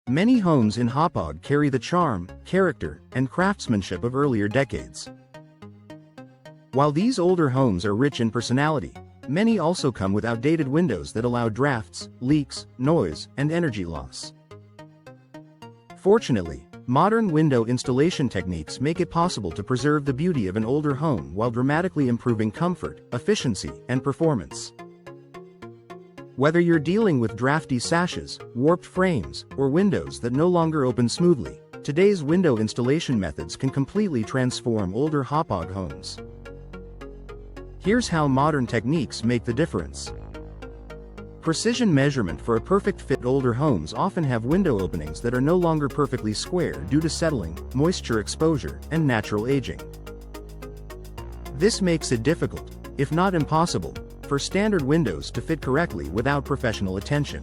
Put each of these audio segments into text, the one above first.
Many homes in Hauppauge carry the charm, character, and craftsmanship of earlier decades. While these older homes are rich in personality, many also come with outdated windows that allow drafts, leaks, noise, and energy loss. Fortunately, modern window installation techniques make it possible to preserve the beauty of an older home while dramatically improving comfort, efficiency, and performance. Whether you're dealing with drafty sashes, warped frames, or windows that no longer open smoothly, today's window installation methods can completely transform older Hauppauge homes. Here's how modern techniques make the difference. Precision measurement. For a perfect fit, older homes often have window openings that are no longer perfectly square due to settling, moisture exposure, and natural aging. This makes it difficult, if not impossible, for standard windows to fit correctly without professional attention.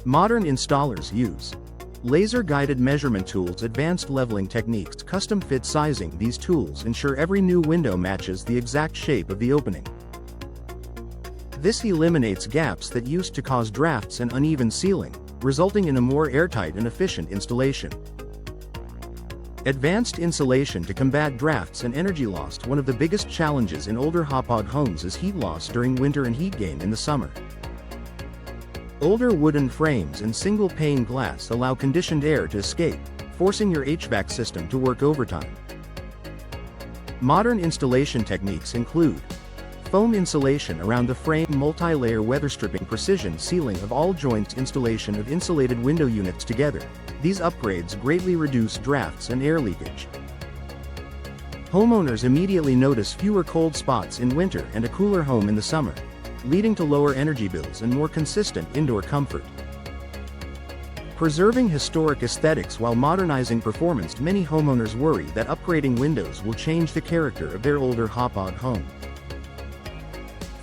Modern installers use laser-guided measurement tools, advanced leveling techniques, custom-fit sizing. These tools ensure every new window matches the exact shape of the opening. This eliminates gaps that used to cause drafts and uneven sealing, resulting in a more airtight and efficient installation. Advanced insulation to combat drafts and energy loss. One of the biggest challenges in older Hauppauge homes is heat loss during winter and heat gain in the summer. Older wooden frames and single-pane glass allow conditioned air to escape, forcing your HVAC system to work overtime. Modern installation techniques include foam insulation around the frame, multi-layer weather stripping, precision sealing of all joints, installation of insulated window units together. These upgrades greatly reduce drafts and air leakage. Homeowners immediately notice fewer cold spots in winter and a cooler home in the summer, leading to lower energy bills and more consistent indoor comfort. Preserving historic aesthetics while modernizing performance. Many homeowners worry that upgrading windows will change the character of their older Hauppauge home.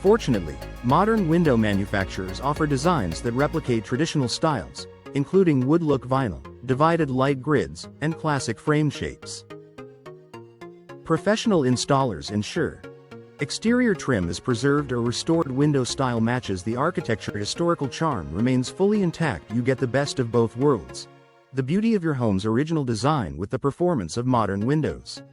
Fortunately, modern window manufacturers offer designs that replicate traditional styles, including wood-look vinyl, divided light grids, and classic frame shapes. Professional installers ensure exterior trim is preserved or restored. Window style matches the architecture. Historical charm remains fully intact. You get the best of both worlds: the beauty of your home's original design with the performance of modern windows.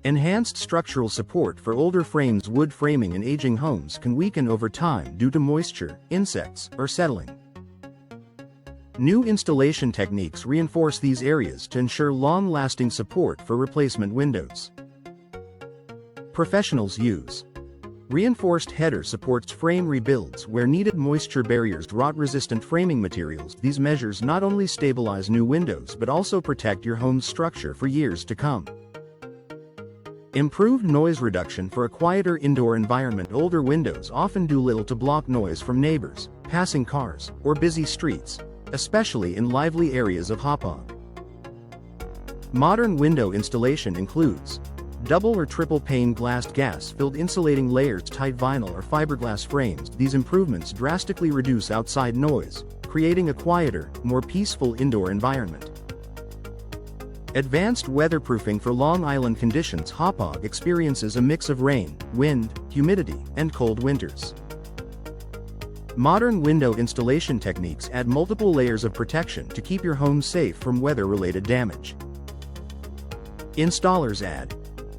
Enhanced structural support. For older frames, wood framing in aging homes can weaken over time due to moisture, insects, or settling. New installation techniques reinforce these areas to ensure long-lasting support for replacement windows. Professionals use reinforced header supports, frame rebuilds where needed, moisture barriers, rot-resistant framing materials. These measures not only stabilize new windows but also protect your home's structure for years to come. Improved noise reduction. For a quieter indoor environment, older windows often do little to block noise from neighbors, passing cars, or busy streets, especially in lively areas of Hauppauge. Modern window installation includes double or triple pane glassed gas-filled insulating layers, tight vinyl or fiberglass frames. These improvements drastically reduce outside noise, creating a quieter, more peaceful indoor environment. Advanced weatherproofing. For Long Island conditions, Hauppauge experiences a mix of rain, wind, humidity, and cold winters. Modern window installation techniques add multiple layers of protection to keep your home safe from weather-related damage. Installers add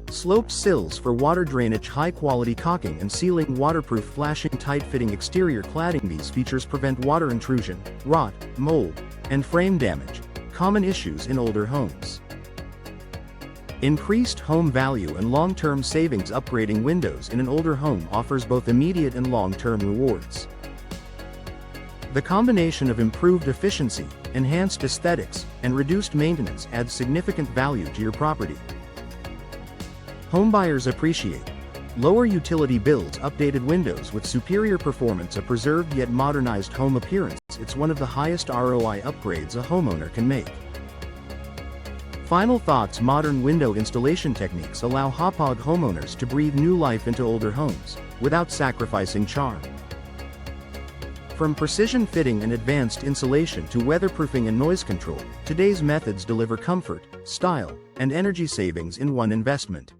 sloped sills for water drainage, high-quality caulking and sealing, waterproof flashing, tight-fitting exterior cladding. These features prevent water intrusion, rot, mold, and frame damage, common issues in older homes. Increased home value and long-term savings. Upgrading windows in an older home offers both immediate and long-term rewards. The combination of improved efficiency, enhanced aesthetics, and reduced maintenance adds significant value to your property. Homebuyers appreciate lower utility bills, updated windows with superior performance, a preserved yet modernized home appearance. It's one of the highest ROI upgrades a homeowner can make. Final thoughts. Modern window installation techniques allow Hauppauge homeowners to breathe new life into older homes, without sacrificing charm. From precision fitting and advanced insulation to weatherproofing and noise control, today's methods deliver comfort, style, and energy savings in one investment.